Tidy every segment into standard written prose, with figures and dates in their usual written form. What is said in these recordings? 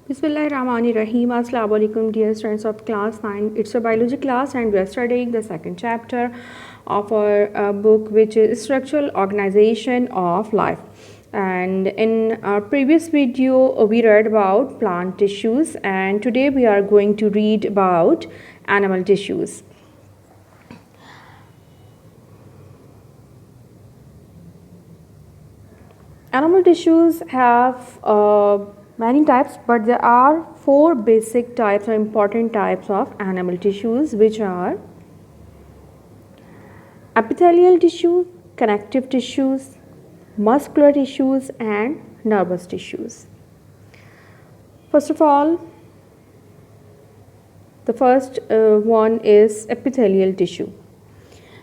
Bismillahirrahmanirrahim. Assalamu alaikum, dear students of class 9. It's a biology class and we are studying the second chapter of our book, which is Structural Organization of Life. And in our previous video, we read about plant tissues, and today we are going to read about animal tissues. Animal tissues have many types, but there are four basic types or important types of animal tissues, which are epithelial tissue, connective tissues, muscular tissues, and nervous tissues. First of all, the first one is epithelial tissue.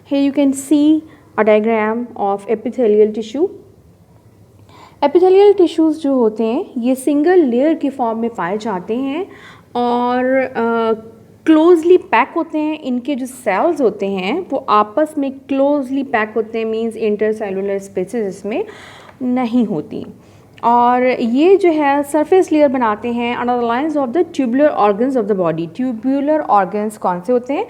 Here you can see a diagram of epithelial tissue. Epithelial tissues जो होते हैं ये single layer की form में पाए जाते हैं और क्लोजली पैक होते हैं. इनके जो सेल्स होते हैं वो आपस में क्लोजली पैक होते हैं, मींस इंटरसेलुलर स्पेसेस इसमें नहीं होती. और ये जो है सरफेस लेयर बनाते हैं under the lines of the tubular organs of the body. Tubular organs कौन से होते हैं?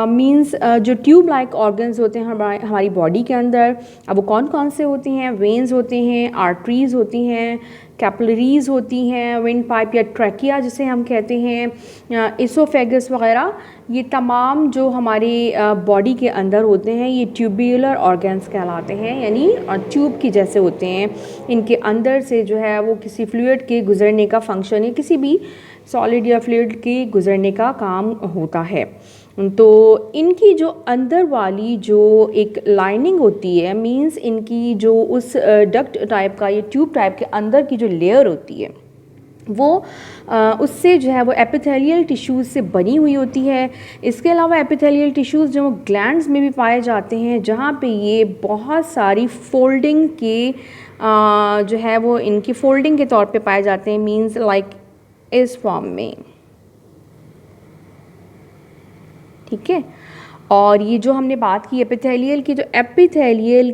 मींस जो ट्यूब लाइक ऑर्गन्स होते हैं हमारी बॉडी के अंदर. अब वो कौन कौन से होते हैं? वेन्स होते हैं, आर्टरीज होती हैं, कैपिलरीज होती हैं, विंड पाइप या ट्रैकिया जिसे हम कहते हैं, इसोफेगस वगैरह. ये तमाम जो हमारी बॉडी के अंदर होते हैं ये ट्यूबुलर ऑर्गन्स कहलाते हैं, यानी ट्यूब की जैसे होते हैं. इनके अंदर से जो है वो किसी फ्लूइड के गुजरने का फंक्शन है, किसी भी सॉलिड या फ्लूइड के गुजरने का काम होता है. तो इनकी जो अंदर वाली जो एक लाइनिंग होती है, मींस इनकी जो उस डक्ट टाइप का ये ट्यूब टाइप के अंदर की जो लेयर होती है वो उससे जो है वो एपिथेलियल टिश्यूज़ से बनी हुई होती है. इसके अलावा एपिथेलियल टिश्यूज़ जो ग्लैंड्स में भी पाए जाते हैं, जहाँ पे ये बहुत सारी फोल्डिंग के जो है वो इनकी फोल्डिंग के तौर पे पाए जाते हैं, मींस लाइक इस फॉर्म में. ठीक है. और ये जो हमने बात की एपिथेलियल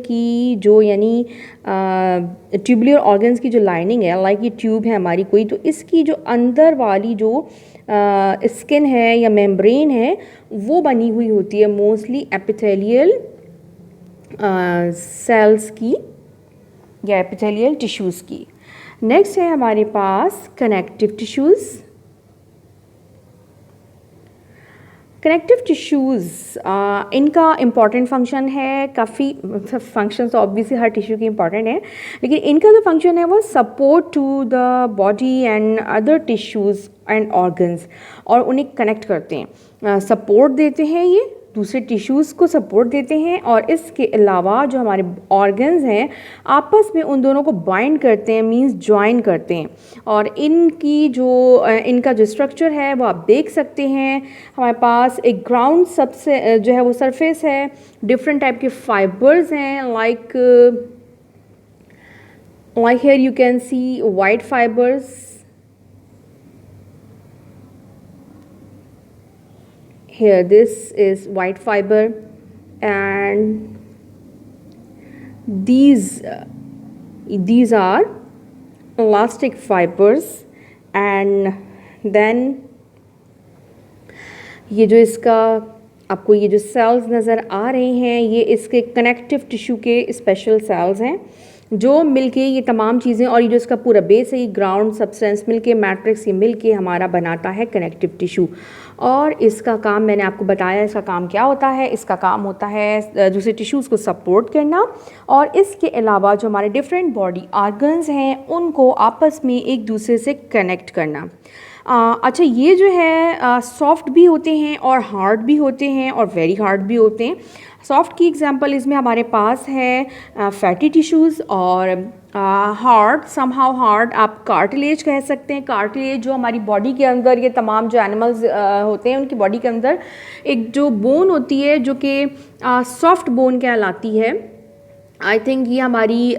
की जो यानी ट्यूबुलर ऑर्गन्स की जो लाइनिंग है, लाइक ये ट्यूब है हमारी कोई, तो इसकी जो अंदर वाली जो स्किन है या मेम्ब्रेन है वो बनी हुई होती है मोस्टली एपिथेलियल सेल्स की या एपिथेलियल टिश्यूज़ की. नेक्स्ट है हमारे पास कनेक्टिव टिश्यूज़. कनेक्टिव टिश्यूज़ इनका इम्पॉर्टेंट फंक्शन है. काफ़ी फंक्शंस तो ऑब्वियसली हर टिश्यू की इम्पॉर्टेंट है, लेकिन इनका जो फंक्शन है वो support to the body and other tissues and organs, और उन्हें कनेक्ट करते हैं, सपोर्ट देते हैं, ये दूसरे टिश्यूज़ को सपोर्ट देते हैं. और इसके अलावा जो हमारे ऑर्गन्स हैं आपस में उन दोनों को बाइंड करते हैं, मींस ज्वाइन करते हैं. और इनका जो स्ट्रक्चर है वो आप देख सकते हैं. हमारे पास एक ग्राउंड सबसे जो है वो सरफेस है, डिफरेंट टाइप के फाइबर्स हैं, like here you can see white fibres. Here this is white fiber, and these are elastic fibers. and then ये जो इसका आपको ये जो सेल्स नज़र आ रहे हैं ये इसके कनेक्टिव टिश्यू के स्पेशल सेल्स हैं जो मिलके ये तमाम चीज़ें, और ये जो इसका पूरा बेस है, ये ग्राउंड सब्सटेंस मिलके मैट्रिक्स ये मिलके हमारा बनाता है कनेक्टिव टिश्यू. और इसका काम मैंने आपको बताया, इसका काम क्या होता है. इसका काम होता है दूसरे टिश्यूज़ को सपोर्ट करना, और इसके अलावा जो हमारे डिफरेंट बॉडी आर्गन्स हैं उनको आपस में एक दूसरे से कनेक्ट करना. अच्छा, ये जो है सॉफ्ट भी होते हैं और हार्ड भी होते हैं और वेरी हार्ड भी होते हैं. सॉफ्ट की एग्जांपल इसमें हमारे पास है फैटी टिश्यूज़, और हार्ड समहाउ हार्ड आप कार्टिलेज कह सकते हैं. कार्टिलेज जो हमारी बॉडी के अंदर ये तमाम जो एनिमल्स होते हैं उनकी बॉडी के अंदर एक जो बोन होती है जो कि सॉफ्ट बोन कहलाती है. आई थिंक ये हमारी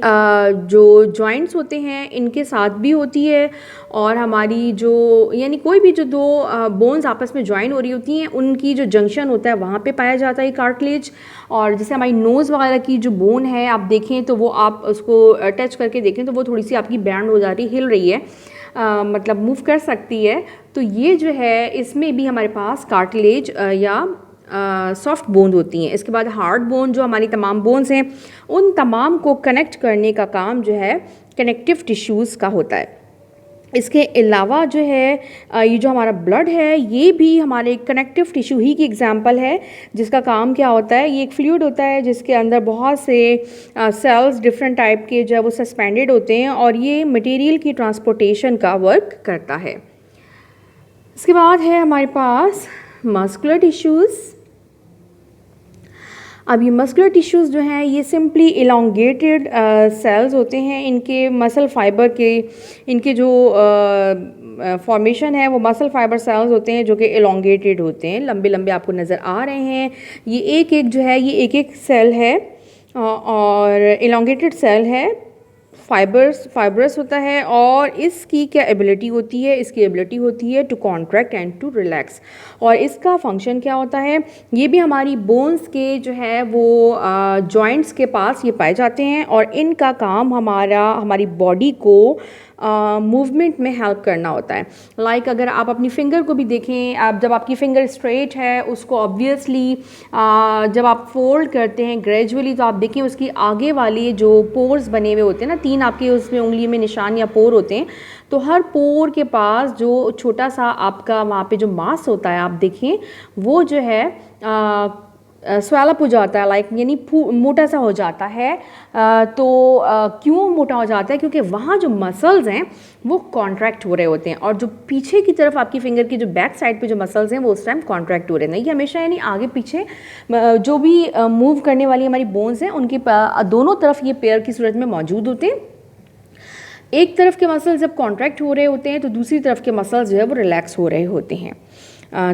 जो जॉइंट्स होते हैं इनके साथ भी होती है, और हमारी जो यानी कोई भी जो दो बोन्स आपस में ज्वाइन हो रही होती हैं उनकी जो जंक्शन होता है वहाँ पे पाया जाता है कार्टिलेज. और जैसे हमारी नोज़ वगैरह की जो बोन है आप देखें तो वो आप उसको टच करके देखें तो वो थोड़ी सी आपकी बैंड हो जा रही, हिल रही है. मतलब मूव कर सकती है। तो ये जो है इसमें भी हमारे पास कार्टिलेज या सॉफ्ट बोन होती हैं। इसके बाद हार्ड बोन, जो हमारी तमाम बोन्स हैं उन तमाम को कनेक्ट करने का काम जो है कनेक्टिव टिश्यूज़ का होता है। इसके अलावा जो है ये जो हमारा ब्लड है ये भी हमारे कनेक्टिव टिश्यू ही की एग्जांपल है, जिसका काम क्या होता है, ये एक फ्लूइड होता है जिसके अंदर बहुत से सेल्स डिफरेंट टाइप के जो है वो सस्पेंडेड होते हैं और ये मटेरियल की ट्रांसपोर्टेशन का वर्क करता है। इसके बाद है हमारे पास मस्कुलर टिश्यूज़। अब ये मस्कुलर टिश्यूज़ जो हैं ये सिंपली इलोंगेटेड सेल्स होते हैं। इनके मसल फाइबर के इनके जो फॉर्मेशन है वो मसल फाइबर सेल्स होते हैं जो कि इलोंगेटेड होते हैं, लंबे लंबे आपको नज़र आ रहे हैं। ये एक एक जो है ये एक एक सेल है और इलोंगेटेड सेल है, फाइबरस होता है और इसकी क्या एबिलिटी होती है, इसकी एबिलिटी होती है to contract and to relax. और इसका फंक्शन क्या होता है, ये भी हमारी बोन्स के जो है वो जॉइंट्स के पास ये पाए जाते हैं और इनका काम हमारी बॉडी को मूवमेंट में हेल्प करना होता है। लाइक अगर आप अपनी फिंगर को भी देखें, आप जब आपकी फिंगर स्ट्रेट है उसको ऑब्वियसली जब आप फोल्ड करते हैं ग्रेजुअली तो आप देखें उसकी आगे वाली जो पोर्स बने हुए होते हैं ना, 3 आपके उसमें उंगली में निशान या पोर होते हैं, तो हर पोर के पास जो छोटा सा आपका वहाँ पे जो मांस होता है आप देखें वो जो है स्वेलअप हो जाता है, लाइक यानी मोटा सा हो जाता है। क्यों मोटा हो जाता है, क्योंकि वहाँ जो मसल्स हैं वो कॉन्ट्रैक्ट हो रहे होते हैं और जो पीछे की तरफ आपकी फिंगर की जो बैक साइड पे जो मसल्स हैं वो उस टाइम कॉन्ट्रैक्ट हो रहे हैं। ये हमेशा यानी आगे पीछे जो भी मूव करने वाली हमारी बोन्स हैं उनकी दोनों तरफ ये पेयर की सूरत में मौजूद होते हैं। एक तरफ के मसल्स जब कॉन्ट्रैक्ट हो रहे होते हैं तो दूसरी तरफ के मसल्स जो है वो रिलैक्स हो रहे होते हैं।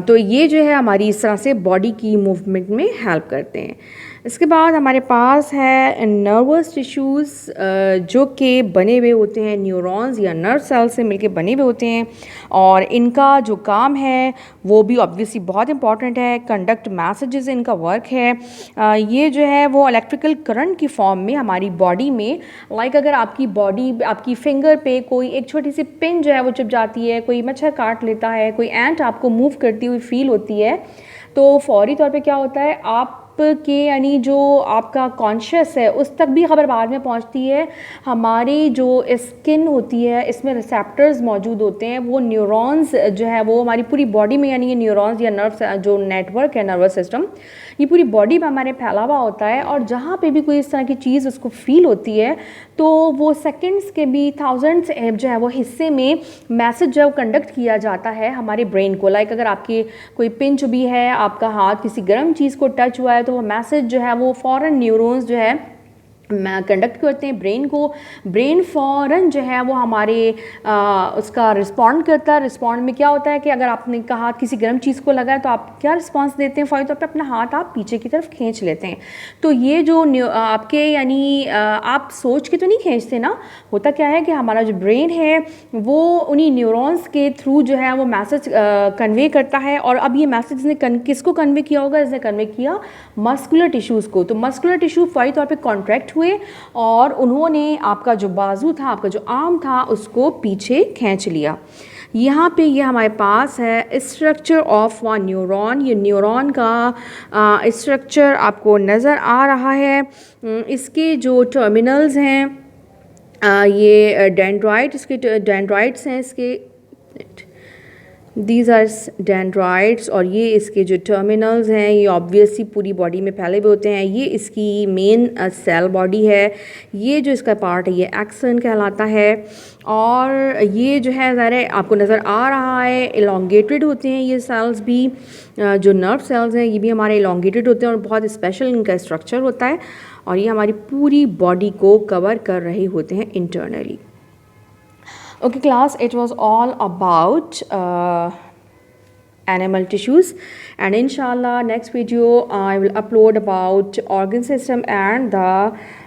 तो ये जो है हमारी इस तरह से बॉडी की मूवमेंट में हेल्प करते हैं। इसके बाद हमारे पास है नर्वस टिश्यूज़ जो कि बने हुए होते हैं न्यूरॉन्स या नर्व सेल से मिलके बने हुए होते हैं और इनका जो काम है वो भी ऑब्वियसली बहुत इंपॉर्टेंट है, कंडक्ट मैसेजेस इनका वर्क है। ये जो है वो इलेक्ट्रिकल करंट की फॉर्म में हमारी बॉडी में, लाइक अगर आपकी फिंगर पे कोई एक छोटी सी पिन जो है वो चुभ जाती है, कोई मच्छर काट लेता है, कोई एंट आपको मूव करती हुई फील होती है, तो फौरी तौर पे क्या होता है आपके यानी जो आपका कॉन्शियस है उस तक भी खबर बाद में पहुंचती है। हमारी जो स्किन होती है इसमें रिसेप्टर्स मौजूद होते हैं, वो न्यूरॉन्स जो है वो हमारी पूरी बॉडी में, यानी ये न्यूरॉन्स या नर्व जो नेटवर्क है नर्वस सिस्टम, ये पूरी बॉडी में हमारे फैला हुआ होता है और जहाँ पे भी कोई इस तरह की चीज़ उसको फील होती है तो वो सेकंड्स के भी थाउजेंड्स जो है वो हिस्से में मैसेज जो कंडक्ट किया जाता है हमारे ब्रेन को। लाइक अगर आपकी कोई पिंच भी है, आपका हाथ किसी गर्म चीज़ को टच हुआ है तो वो मैसेज जो है वो फ़ौरन न्यूरॉन्स जो है कंडक्ट करते हैं ब्रेन को। ब्रेन फ़ौरन जो है वो हमारे उसका रिस्पॉन्ड करता है। रिस्पॉन्ड में क्या होता है कि अगर आपने कहा किसी गर्म चीज़ को लगा है तो आप क्या रिस्पॉन्स देते हैं, फौरी तौर पे अपना हाथ आप पीछे की तरफ खींच लेते हैं। तो ये जो आपके यानी आप सोच के तो नहीं खींचते ना, होता क्या है कि हमारा जो ब्रेन है वो उन्हीं न्यूरॉन्स के थ्रू जो है वो मैसेज कन्वे करता है। और अब ये मैसेज ने किसको कन्वे किया होगा, इसने कन्वे किया मस्कुलर टिश्यूज़ को। तो मस्कुलर टिश्यू फौरी तौर पर कॉन्ट्रैक्ट हुए और उन्होंने आपका जो बाजू था, आपका जो आर्म था, उसको पीछे खींच लिया। यहाँ पे ये हमारे पास है स्ट्रक्चर ऑफ वन न्यूरॉन। ये न्यूरॉन का स्ट्रक्चर आपको नज़र आ रहा है। इसके जो टर्मिनल्स हैं ये डेंड्राइट्स हैं इसके, दीज आर डेंड्राइट्स, और ये इसके जो टर्मिनल्स हैं ये ऑब्वियसली पूरी बॉडी में फैले हुए होते हैं। ये इसकी मेन सेल बॉडी है। ये जो इसका पार्ट है ये एक्सन कहलाता है और ये जो है ज़ाहिर आपको नज़र आ रहा है इलोंगेटेड होते हैं ये सेल्स भी। जो नर्व सेल्स हैं ये भी हमारे इलोंगेटेड होते हैं और बहुत स्पेशल इनका स्ट्रक्चर होता है और ये हमारी पूरी बॉडी को कवर कर रहे होते हैं internally. Okay class, it was all about animal tissues, and inshallah next video I will upload about organ system and the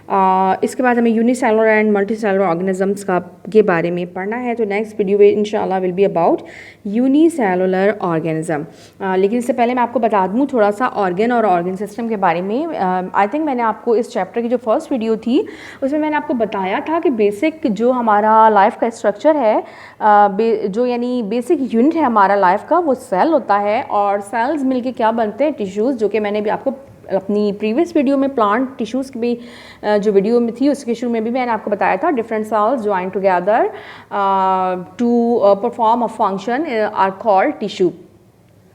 इसके बाद हमें यूनिसेलुलर एंड मल्टीसेलुलर ऑर्गेनिजम्स का के बारे में पढ़ना है। तो नेक्स्ट वीडियो में इंशाल्लाह will be about unicellular organism. लेकिन इससे पहले मैं आपको बता दूं थोड़ा सा ऑर्गन और ऑर्गन सिस्टम के बारे में। आई थिंक मैंने आपको इस चैप्टर की जो फर्स्ट वीडियो थी उसमें मैंने आपको बताया था कि बेसिक जो हमारा लाइफ का स्ट्रक्चर है, जो यानी बेसिक यूनिट है हमारा लाइफ का, वो सेल होता है। और सेल्स मिलके क्या बनते हैं? टिश्यूज़, जो कि मैंने भी आपको अपनी प्रीवियस वीडियो में प्लांट टिश्यूज़ की भी जो वीडियो में थी उसके शुरू में भी मैंने आपको बताया था। Different cells join together to perform a function are called tissue.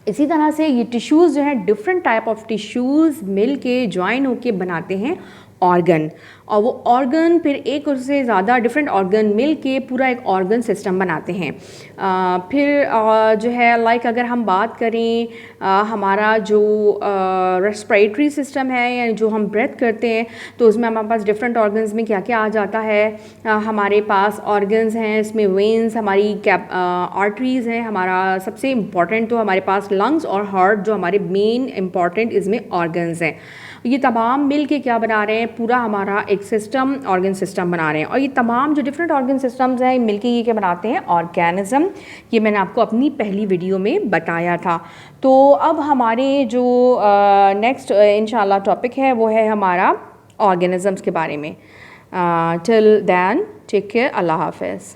इसी तरह से ये टिश्यूज़ जो हैं डिफरेंट टाइप ऑफ टिश्यूज़ मिल के ज्वाइन होके बनाते हैं ऑर्गन। और वो ऑर्गन फिर एक उससे ज़्यादा डिफरेंट ऑर्गन मिल के पूरा एक ऑर्गन सिस्टम बनाते हैं। फिर जो है लाइक अगर हम बात करें हमारा जो रेस्पिरेटरी सिस्टम है या जो हम ब्रेथ करते हैं तो उसमें हमारे पास डिफरेंट ऑर्गन्स में क्या क्या आ जाता है। हमारे पास ऑर्गन्स हैं, इसमें वेन्स, हमारी आर्टरीज़ हैं, हमारा सबसे इम्पॉर्टेंट तो हमारे पास लंग्स और हार्ट जो हमारे मेन इम्पॉर्टेंट इसमें ऑर्गन्स हैं। ये तमाम मिल के क्या बना रहे हैं? पूरा हमारा एक सिस्टम, ऑर्गन सिस्टम बना रहे हैं। और ये तमाम जो डिफरेंट ऑर्गन सिस्टम्स हैं मिल के ये क्या बनाते हैं? ऑर्गेनिज्म। ये मैंने आपको अपनी पहली वीडियो में बताया था। तो अब हमारे जो नेक्स्ट इंशाल्लाह टॉपिक है वो है हमारा ऑर्गेनिजम्स के बारे में। टिल देन टेक केयर, अल्लाह हाफ़िज़।